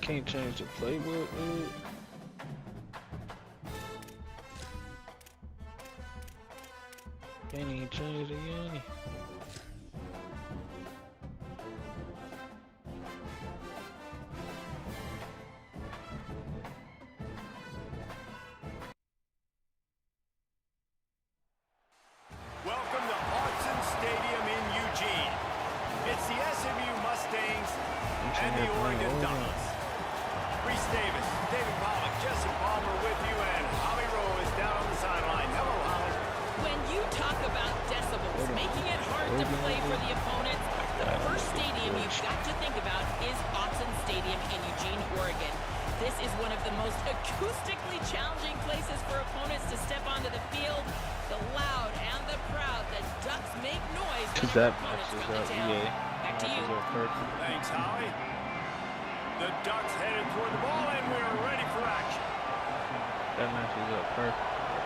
can't change the playbook, dude. Can't even change the uni. Welcome to Autzen Stadium in Eugene. It's the SMU Mustangs and the Oregon Ducks. Reese Davis, David Pollock, Jesse Palmer with you, and Holly Rowe is down on the sideline. Hello, Holly. When you talk about decibels, making it hard to play for the opponents, the first stadium you've got to think about is Autzen Stadium in Eugene, Oregon. This is one of the most acoustically challenging places for opponents to step onto the field. The loud and the proud, the Ducks make noise when their opponents come to town. Back to you. Thanks, Holly. The Ducks headed toward the ball, and we're ready for action. That matches up perfect.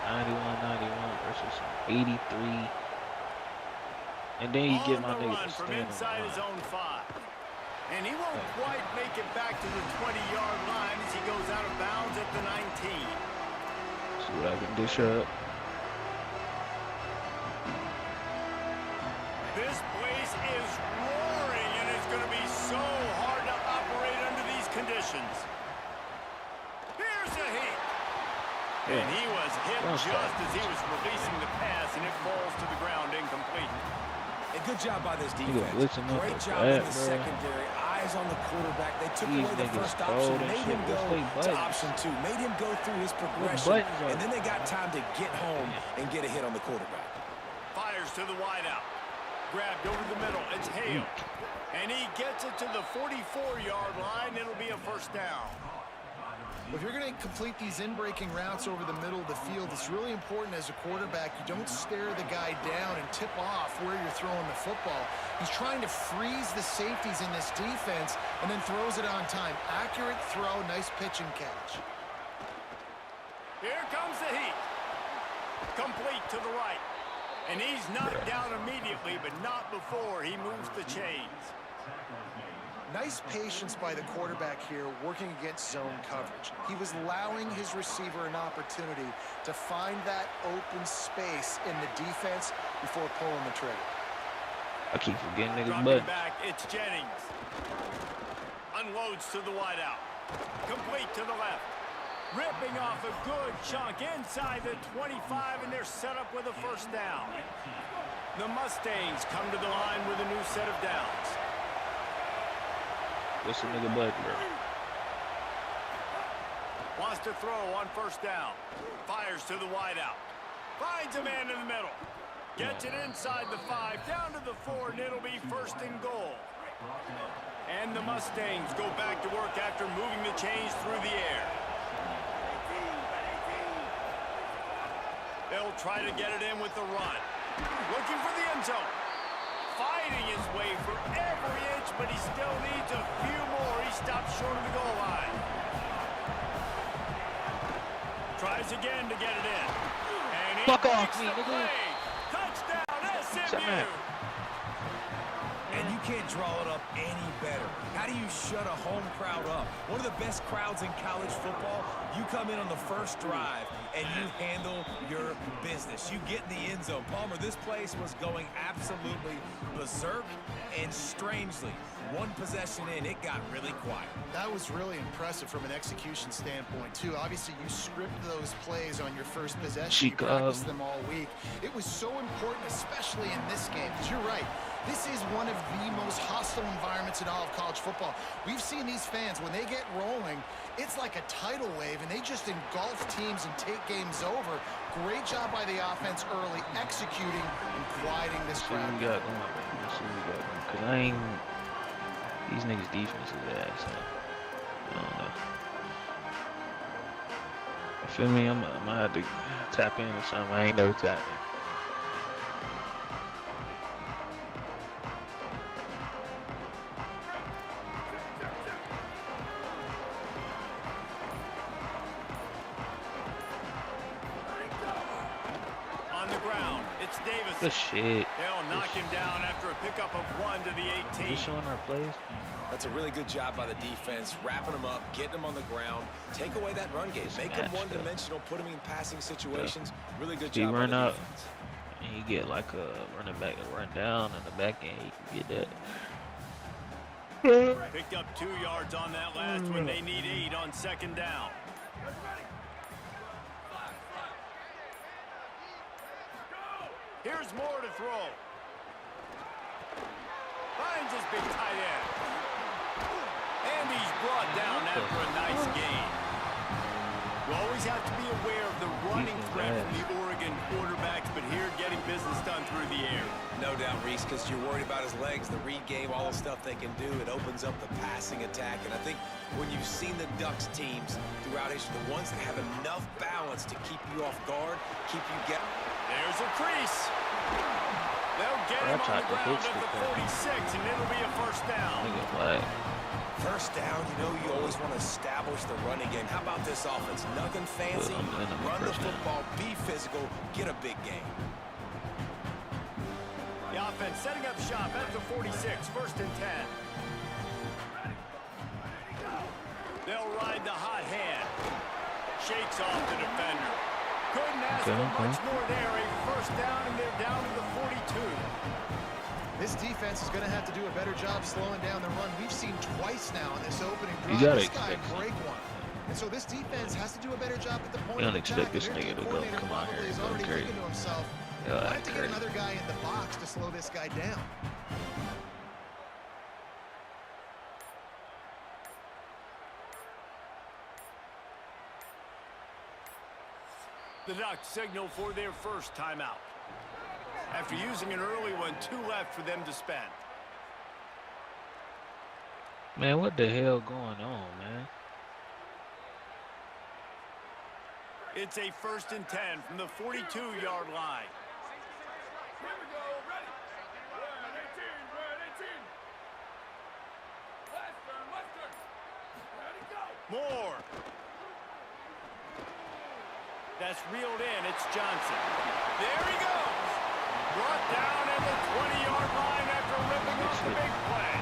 91-91 versus 83. And then you get my nigga to from stand inside his own 5. And he won't quite make it back to the 20-yard line as he goes out of bounds at the 19. See what I can dish up. This place is roaring, and it's going to be so hard to operate under these conditions. Here's a hit. And he was hit just as he was releasing the pass, and it falls to the ground incomplete. A good job by this defense. Great job in the secondary. Eyes on the quarterback. They took away the first option, made him go to option 2, made him go through his progression, and then they got time to get home and get a hit on the quarterback. Fires to the wideout. Grabbed over the middle. It's Hale. And he gets it to the 44-yard line. It'll be a first down. If you're going to complete these in-breaking routes over the middle of the field, it's really important as a quarterback you don't stare the guy down and tip off where you're throwing the football. He's trying to freeze the safeties in this defense and then throws it on time. Accurate throw, nice pitch and catch. Here comes the heat. Complete to the right. And he's knocked down immediately, but not before he moves the chains. Nice patience by the quarterback here working against zone coverage. He was allowing his receiver an opportunity to find that open space in the defense before pulling the trigger. I keep forgetting niggas' Dropping butt. back, it's Jennings. Unloads to the wideout. Complete to the left. Ripping off a good chunk inside the 25, and they're set up with a first down. The Mustangs come to the line with a new set of downs. What's the nigga butt, bro? Wants to throw on first down. Fires to the wideout. Finds a man in the middle. Gets it inside the 5, down to the 4, and it'll be first and goal. And the Mustangs go back to work after moving the chains through the air. They'll try to get it in with the run. Looking for the end zone. Fighting his way for every inch, but he still needs a few more. He stops short of the goal line. Tries again to get it in. And he Fuck off makes me, the nigga. play. Touchdown, SMU. And you can't draw it up any better. How do you shut a home crowd up? One of the best crowds in college football. You come in on the first drive and you handle your business. You get in the end zone. Palmer, this place was going absolutely berserk, and strangely, one possession in, it got really quiet. That was really impressive from an execution standpoint, too. Obviously, you script those plays on your first possession. You practice them all week. It was so important, especially in this game, because you're right. This is one of the most hostile environments in all of college football. We've seen these fans, when they get rolling, it's like a tidal wave, and they just engulf teams and take games over. Great job by the offense early, executing and quieting this crowd. Let's see what we got going. Let's see what we got going. Because I ain't... These niggas' defense is ass. So I don't know. You feel me? I might have to tap into something I ain't never tapped in. On the ground, It's Davis. Good shit. They'll knock him down after a pickup of 1 to the 18. Just showing our plays. That's a really good job by the defense, wrapping them up, getting them on the ground, take away that run game, make them one-dimensional, put them in passing situations. Really good job by the defense. And you get like a running back to run down in the back end, you can get that. Picked up 2 yards on that last one. They need 8 on 2nd down. Here's more to throw. Finds his big tight end. And he's brought down after a nice gain. You always have to be aware of the running threat from the Oregon quarterbacks, but here getting business done through the air. No doubt, Reese, because you're worried about his legs, the read game, all the stuff they can do. It opens up the passing attack. And I think when you've seen the Ducks teams throughout history, the ones that have enough balance to keep you off guard, keep you get. There's a crease. They'll get him on the ground at the 46, and it'll be a first down. First down, you know you always want to establish the running game. How about this offense? Nothing fancy. Run the football, be physical, get a big game. The offense setting up shop at the 46, 1st and 10. They'll ride the hot hand. Shakes off the defender. Couldn't ask for much more there. A first down, and they're down to the 42. This defense is going to have to do a better job slowing down the run. We've seen twice now in this opening drive. This guy break one. And so this defense has to do a better job at the point of attack. You don't expect this nigga to go come out here and go crazy. I have to get another guy in the box to slow this guy down. The Ducks signal for their first timeout. After using an early one, 2 left for them to spend. Man, what the hell going on, man? It's a 1st and 10 from the 42-yard line. Here we go, ready. We're at 18, we're at 18. Western. Ready, go. More. That's reeled in. It's Johnson. There he goes. Brought down at the 20-yard line after ripping off the big play.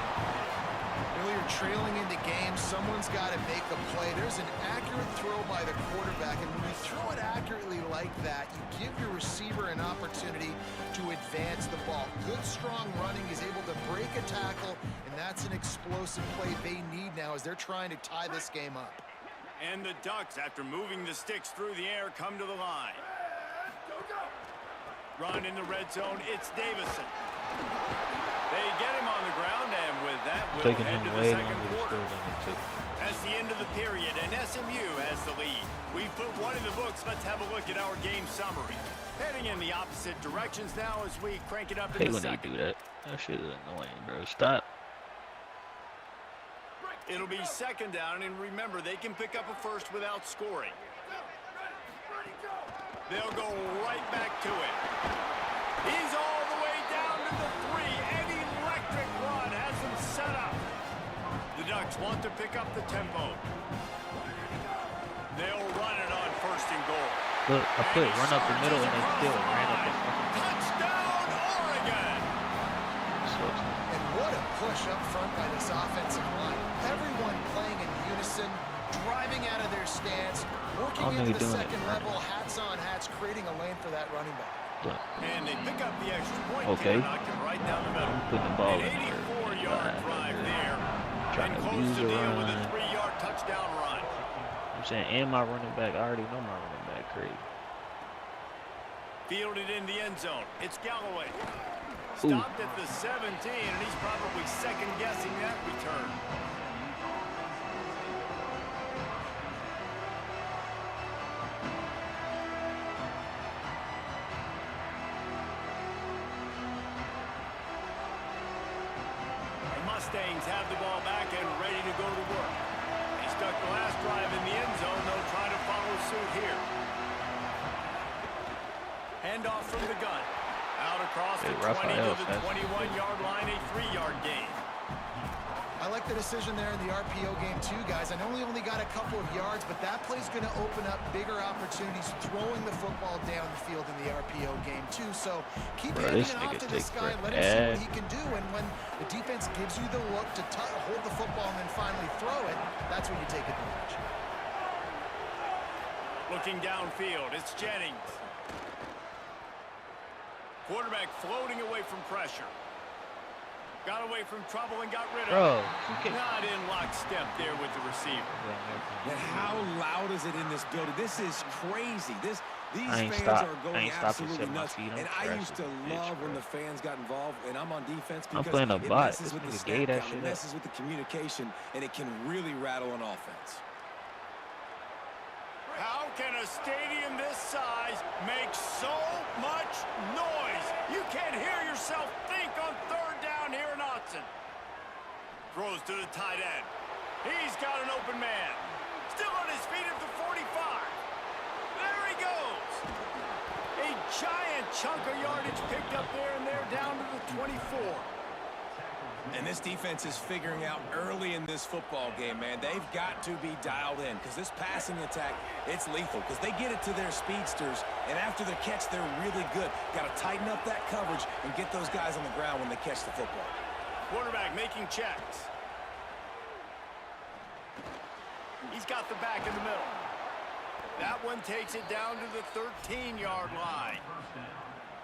Really, you're trailing in the game. Someone's got to make a play. There's an accurate throw by the quarterback, and when you throw it accurately like that, you give your receiver an opportunity to advance the ball. Good, strong running. He's able to break a tackle, and that's an explosive play they need now as they're trying to tie this game up. And the Ducks, after moving the sticks through the air, come to the line. Run in the red zone, it's Davison. They get him on the ground, and with that, we'll head to the second quarter. That's the end of the period, and SMU has the lead. We've put one in the books. Let's have a look at our game summary. Heading in the opposite directions now as we crank it up in the second. When they do that, that shit is annoying, bro. Stop. It'll be 2nd down, and remember, they can pick up a first without scoring. They'll go right back to it. He's all the way down to the 3. An electric run has them set up. The Ducks want to pick up the tempo. They'll run it on 1st and goal. Look, I put run up the middle, and they still ran up the fucking middle. Touchdown, Oregon! And what a push up front by this offensive line. Everyone playing in unison, driving out of their stance, working into the second level, hats on hats, creating a lane for that running back. And they pick up the extra point. Okay. Knocked him right down the middle. I'm putting the ball An in there. 84-yard drive there. Trying And to close use the a deal run. with a 3-yard touchdown run. I'm saying, and my running back, I already know my running back crazy. Fielded in the end zone. It's Galloway. Stopped at the 17, and he's probably second-guessing that return. The Mustangs have the ball back and ready to go to work. They stuck the last drive in the end zone. They'll try to follow suit here. Handoff from the gun. Out across the 20 to the 21-yard line, a 3-yard gain. I like the decision there in the RPO game too, guys. I know we only got a couple of yards, but that play's going to open up bigger opportunities throwing the football down the field in the RPO. RPO game too. So keep Bro, handing this it off nigga to this take guy. Let him see what forever. he can do. And when the defense gives you the look to hold the football and then finally throw it, that's when you take advantage. Looking downfield, it's Jennings. Quarterback floating away from pressure. Got away from trouble and got rid of Bro, it. Not in lockstep there with the receiver. And how loud is it in this building? This is crazy. These fans are going absolutely nuts. And I used to love when the fans got involved, and I'm on defense because it messes with the snap count, it messes with the communication, and it can really rattle an offense. How can a stadium this size make so much noise? You can't hear yourself think on third down here in Autzen. Throws to the tight end. He's got an open man. Still on his feet at the 45. There he goes. A giant chunk of yardage picked up there, and they're down to the 24. And this defense is figuring out early in this football game, man. They've got to be dialed in because this passing attack, it's lethal because they get it to their speedsters, and after the catch, they're really good. Got to tighten up that coverage and get those guys on the ground when they catch the football. Quarterback making checks. He's got the back in the middle. That one takes it down to the 13-yard line.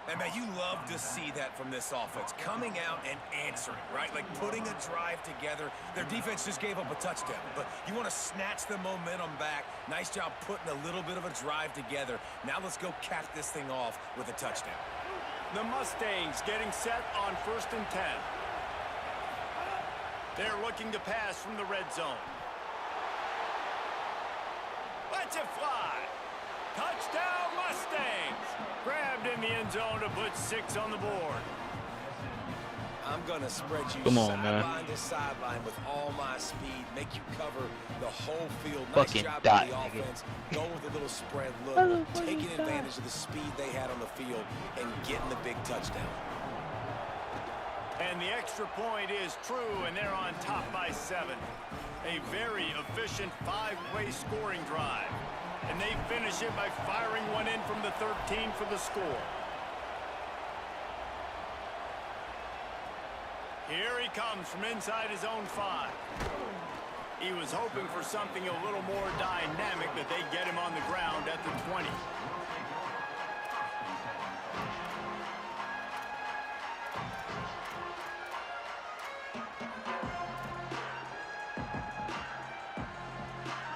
And, man, you love to see that from this offense, coming out and answering, right? Like putting a drive together. Their defense just gave up a touchdown, but you want to snatch the momentum back. Nice job putting a little bit of a drive together. Now let's go cap this thing off with a touchdown. The Mustangs getting set on 1st and 10. They're looking to pass from the red zone. Let's it fly. Touchdown, Mustangs! Grabbed in the end zone to put 6 on the board. I'm going to spread you sideline to sideline with all my speed, make you cover the whole field. Nice job by the offense. Go with a little spread look, taking advantage of the speed they had on the field and getting the big touchdown. And the extra point is true, and they're on top by 7. A very efficient 5-play scoring drive. And they finish it by firing one in from the 13 for the score. Here he comes from inside his own 5. He was hoping for something a little more dynamic, that they get him on the ground at the 20.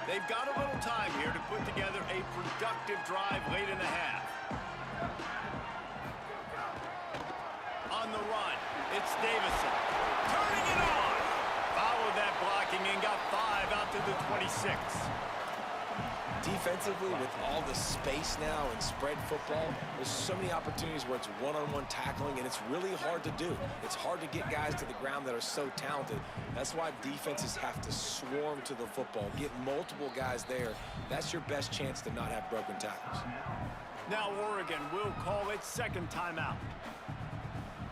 They've got a little time here to put together a productive drive late in the half. On the run, it's Davison. Turning it on. Followed that blocking and got 5 out to the 26. Defensively, with all the space now in spread football, there's so many opportunities where it's one-on-one tackling, and it's really hard to do. It's hard to get guys to the ground that are so talented. That's why defenses have to swarm to the football, get multiple guys there. That's your best chance to not have broken tackles. Now Oregon will call its 2nd timeout.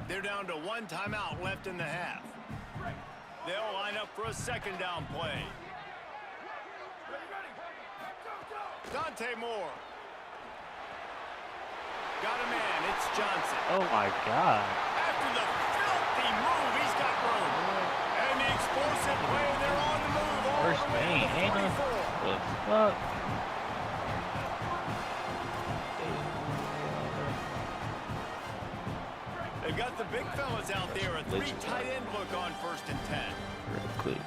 They're down to 1 timeout left in the half. They'll line up for a 2nd down play. Dante Moore. Got a man. It's Johnson. Oh, my God. After the filthy move, he's got room. And the explosive play, they're on the move. First main, ain't no. What the fuck? They've got the big fellas out there. A 3 tight end look on 1st and 10. Real quick.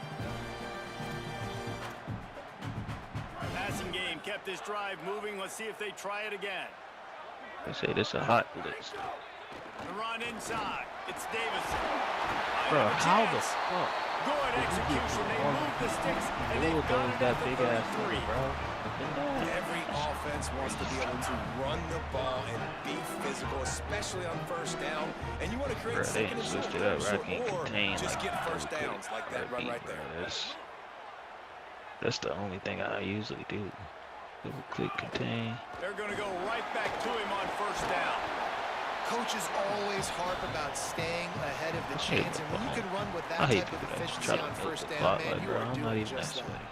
Passing game kept this drive moving. Let's see if they try it again. They say this a hot blitz. The run inside. It's Davison. Bro, how the fuck? Good execution. They move the sticks and they've got it that at big the ass 33. bro. Every offense wants to be able to run the ball and be physical, especially on 1st down. And you want to create Bro, they second and switched short, it up, right? Can't or contain, just like, get 1st downs like that run right there. That's the only thing I usually do. Double click contain. They're going to go right back to him on 1st down. Coaches always harp about staying ahead of the chains, and when you can run with that I hate type of people that efficiency try to on milk 1st the down, clock, man, like, you bro, are I'm not doing even that just that. sweaty.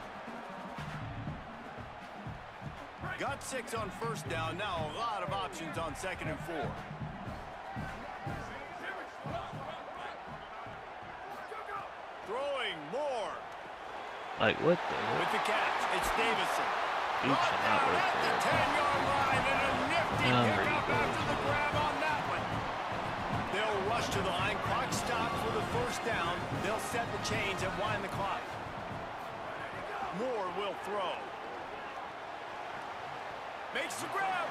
Got 6 on 1st down. Now a lot of options on on 2nd and 4. Throwing more. Like, what the? With the catch, it's Davison. You cannot work At the there. 10-yard line and a nifty Now, there pickup you go. after the grab on that one. They'll rush to the line. Clock stops for the first down. They'll set the chains and wind the clock. Moore will throw. Makes the grab.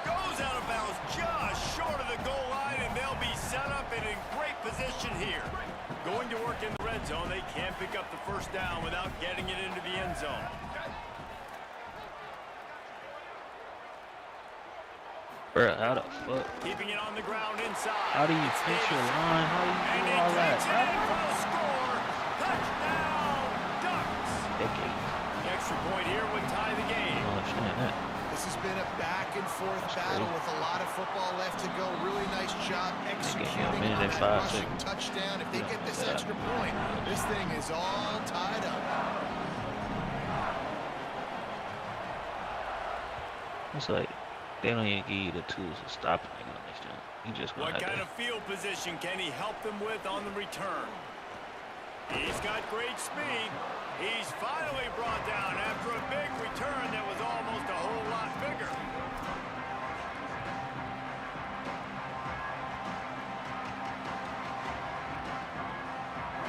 Goes out of bounds just short of the goal line, and they'll be set up and in great position here. Going to work in the red zone. They can't pick up the first down without getting it into the end zone. Bro, how the fuck? Keeping it on the ground inside. How do you pinch your line? How do you do all that, bro? Score. Touchdown, Ducks. Decade. The extra point here would tie the I game. don't understand that. This has been a back-and-forth battle with a lot of football left to go. Really nice job executing on that rushing touchdown. If they get this extra point, this thing is all tied up. It's like they don't even give you the tools to stop a nigga on this jump. You just gonna What have kind to. of field position can he help them with on the return? He's got great speed. He's finally brought down after a big return that was almost a whole lot bigger.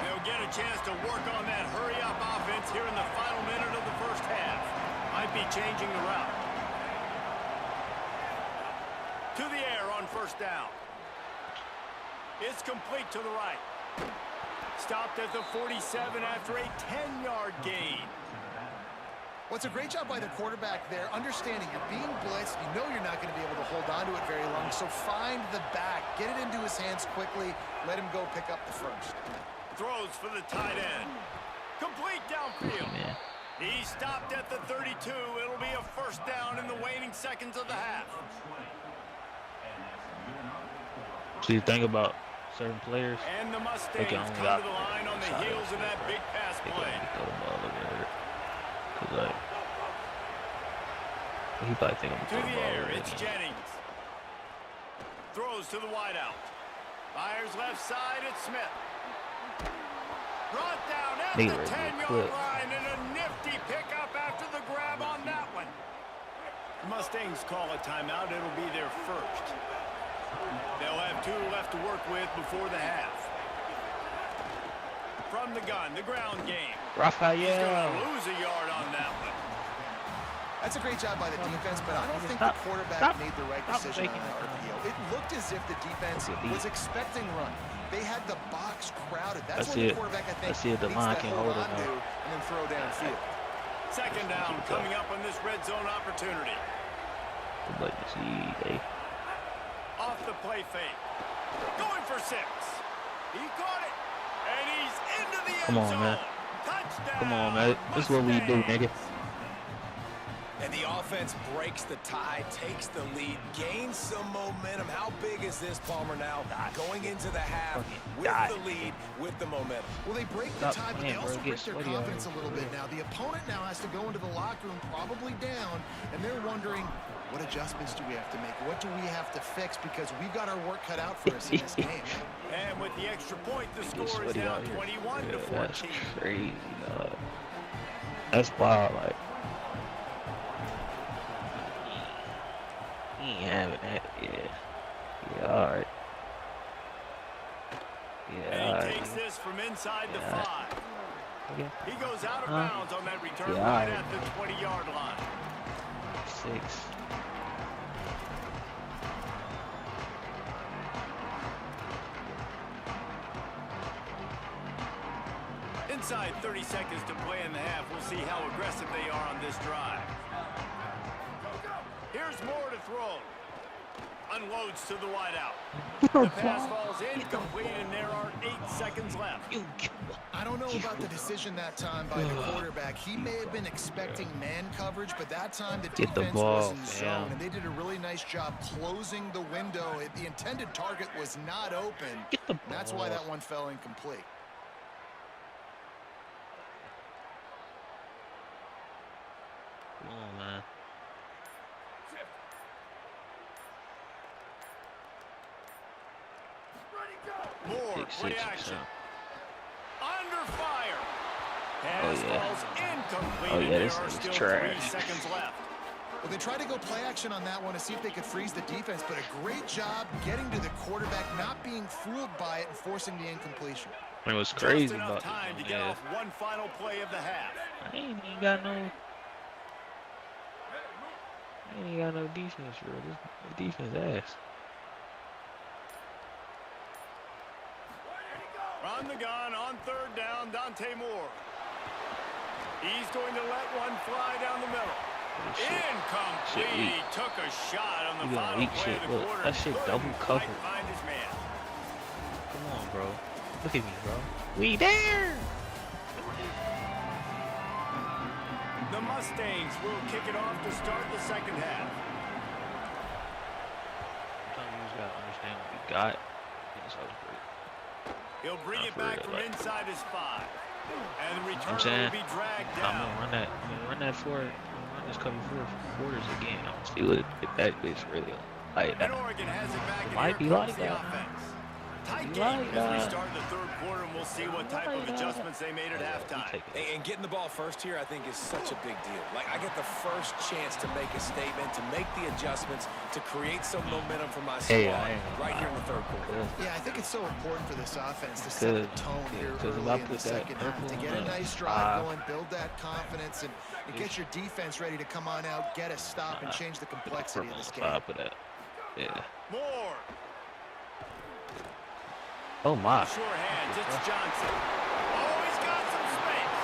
They'll get a chance to work on that hurry-up offense here in the final minute of the first half. Might be changing the route. To the air on first down. It's complete to the right. Stopped at the 47 after a 10-yard gain. Well, it's a great job by the quarterback there, understanding you're being blitzed. You know you're not going to be able to hold on to it very long, so find the back. Get it into his hands quickly. Let him go pick up the first. Throws for the tight end. Complete downfield. He stopped at the 32. It'll be a first down in the waning seconds of the half. So you think about certain players, And the they Mustangs can come only to operate the line on the inside heels of that big pass They can play. only throw the ball over there. Cause like, he probably think I'm To gonna throw the the ball air, over it's again. Jennings. Throws to the wideout. Fires left side, it's Smith. Brought down at They the ready to 10-yard quit. line, and a nifty pickup after the grab on that one. The Mustangs call a timeout. It'll be their first. They'll have 2 left to work with before the half. From the gun, the ground game. He's Raphael. going to lose a yard on that one. That's a great job by the defense, but I don't think Stop. the quarterback Stop. made the right Stop decision on making that RPO. It looked as if the defense was expecting run. They had the box crowded. That's when the quarterback, I think, see it. The needs line to can hold hold on it to now. and then throw downfield. Second down coming up on this red zone opportunity. But you see, they Off the play fake. Going for 6. He caught it. And he's into the end Come on, zone. man. Touchdown. Come on, man. This is what we do, nigga. And the offense breaks the tie, takes the lead, gains some momentum. How big is this, Palmer, now? Going into the half with the lead, with the momentum. Well, they break the Stop tie, but playing, they bro. also Get break their sweaty confidence a already. little bit now. The opponent now has to go into the locker room, probably down, and they're wondering, what adjustments do we have to make? What do we have to fix? Because we've got our work cut out for us in this game. And with the extra point, the Get score is sweaty now out here. 21 to Yeah, that's 14. crazy, dog. That's wild, like. He ain't having that, yeah. Yeah, alright. Yeah, And he alright. takes this from inside the Yeah. 5. Okay. He goes out of Huh? bounds on that return Yeah, right alright. at the 20-yard line. 6. Inside 30 seconds to play in the half. We'll see how aggressive they are on this drive. Here's Moore to throw. Unloads to the wideout. The pass falls incomplete, and there are 8 seconds left. I don't know about the decision that time by the quarterback. He may have been expecting man coverage, but that time the Get the defense ball, was in zone, man. and they did a really nice job closing the window. The intended target was not open. Get the And that's why ball. that one fell incomplete. Come on, man. More Pick play 6 or action. something. Under fire. Oh Pass yeah. falls incomplete, Oh and yeah, there this are is still 3 trash. seconds left. Well, they tried to go play action on that one to see if they could freeze the defense, but a great job getting to the quarterback, not being fooled by it and forcing the incompletion. It was Just crazy enough about time to this get one. off one final play of the half. I ain't even got no defense, bro. This defense ass. On the gun on 3rd down, Dante Moore. He's going to let one fly down the middle. Incomplete. He took a shot on the final play of the quarter. That shit double Couldn't covered. quite find his man. Come on, bro. Look at me, bro. We there. The Mustangs will kick it off to start the second half. Sometimes you just gotta understand what we got. It's always great. He'll bring it For back real, from like- inside his 5. And the I'm return saying, will be dragged I'm down. gonna run that. I'm gonna run that for. I'm gonna run this cover 4 quarters again. I'm gonna see what if that bitch really like And that. Oregon has it back, and Might here be comes like the that. offense. Tight Be game like as we that. start the 3rd quarter, and we'll see what type of adjustments they made at halftime. And getting the ball first here, I think, is such a big deal. Like, I get the first chance to make a statement, to make the adjustments, to create some momentum for my squad right here in the 3rd quarter. Yeah, I think it's so important for this offense to set the tone here early in the second half, to get a nice drive going, build that confidence, and get your defense ready to come on out, get a stop, and change the complexity of this game. Top of that. Yeah. More. Oh my. Sure hands, it's Johnson. Oh, he's got some space.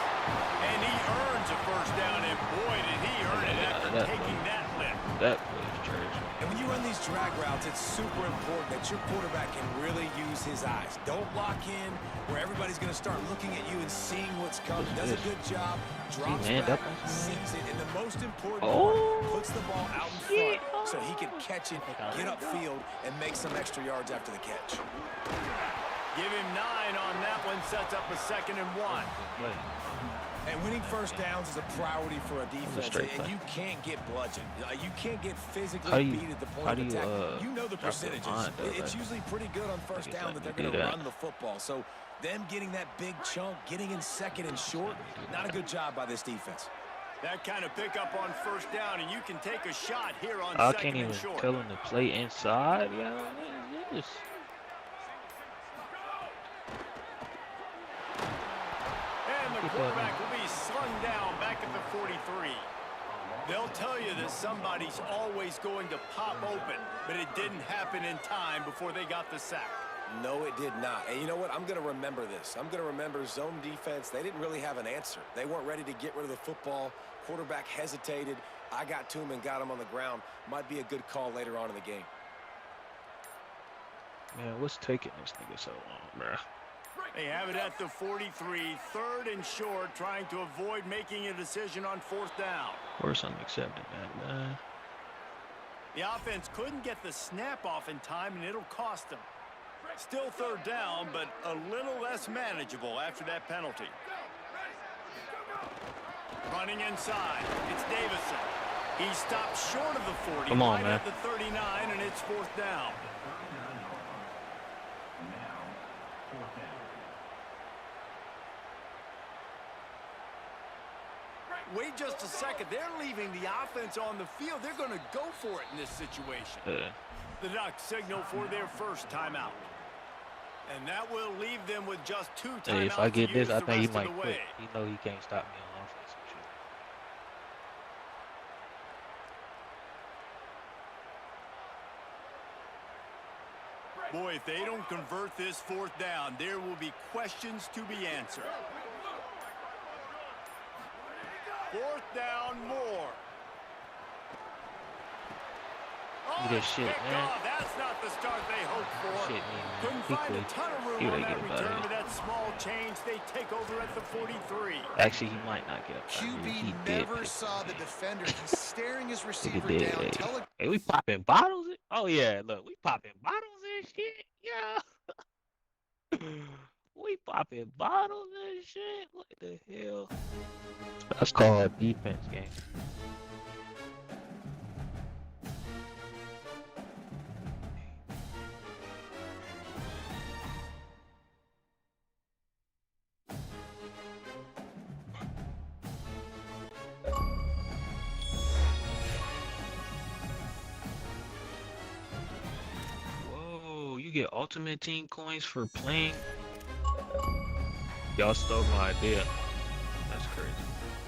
And he earns a 1st down, and boy, did he earn it after taking that lift. That was trash. And when you run these drag routes, it's super important that your quarterback can really use his eyes. Don't lock in where everybody's going to start looking at you and seeing what's coming. Does a good job, drops back, sees it, and the most important part, puts the ball out in front so he can catch it, get upfield, and make some extra yards after the catch. Give him 9 on that one, sets up a 2nd and 1. And winning 1st downs is a priority for a defense, and you can't get bludgeoned. You can't get physically beat at the point of attack. You know the percentages. It's usually pretty good on 1st down that they're going to run the football. So them getting that big chunk, getting in 2nd and short, not a good job by this defense. That kind of pickup on 1st down, and you can take a shot here on 2nd and short. I can't even tell him to play inside. Yeah, what is this? The quarterback will be slung down back at the 43. They'll tell you that somebody's always going to pop open, but it didn't happen in time before they got the sack. No, it did not. And you know what? I'm going to remember this. I'm going to remember zone defense. They didn't really have an answer. They weren't ready to get rid of the football. Quarterback hesitated. I got to him and got him on the ground. Might be a good call later on in the game. Man, what's taking this nigga so long, bruh? They have it at the 43, 3rd and short, trying to avoid making a decision on 4th down. Of course I'm accepting that, man. The offense couldn't get the snap off in time, and it'll cost them. Still 3rd down, but a little less manageable after that penalty. Running inside, it's Davison. He stops short of the 40, Come on, right man. at the 39, and it's 4th down. Wait just a second. They're leaving the offense on the field. They're going to go for it in this situation. The Ducks signal for their 1st timeout. And that will leave them with just 2 timeouts. Hey, if I get this, I think he might quit. quit. He know he can't stop me on offense. Boy, if they don't convert this 4th down, there will be questions to be answered. 4th down, more. Look at this shit, man. That's not the start they hoped for. Shit, man. Couldn't find a ton of room He on would that get about return it. to that small change. They take over at the 43. Actually, he might not get up. QB never saw the defender. He's staring his receiver Look at down. that. Hey, we popping bottles? Oh, yeah, look, we popping bottles and shit. Yeah. We popping bottles and shit. What the hell? That's called defense game. get Ultimate Team coins for playing? Y'all stole my idea. That's crazy.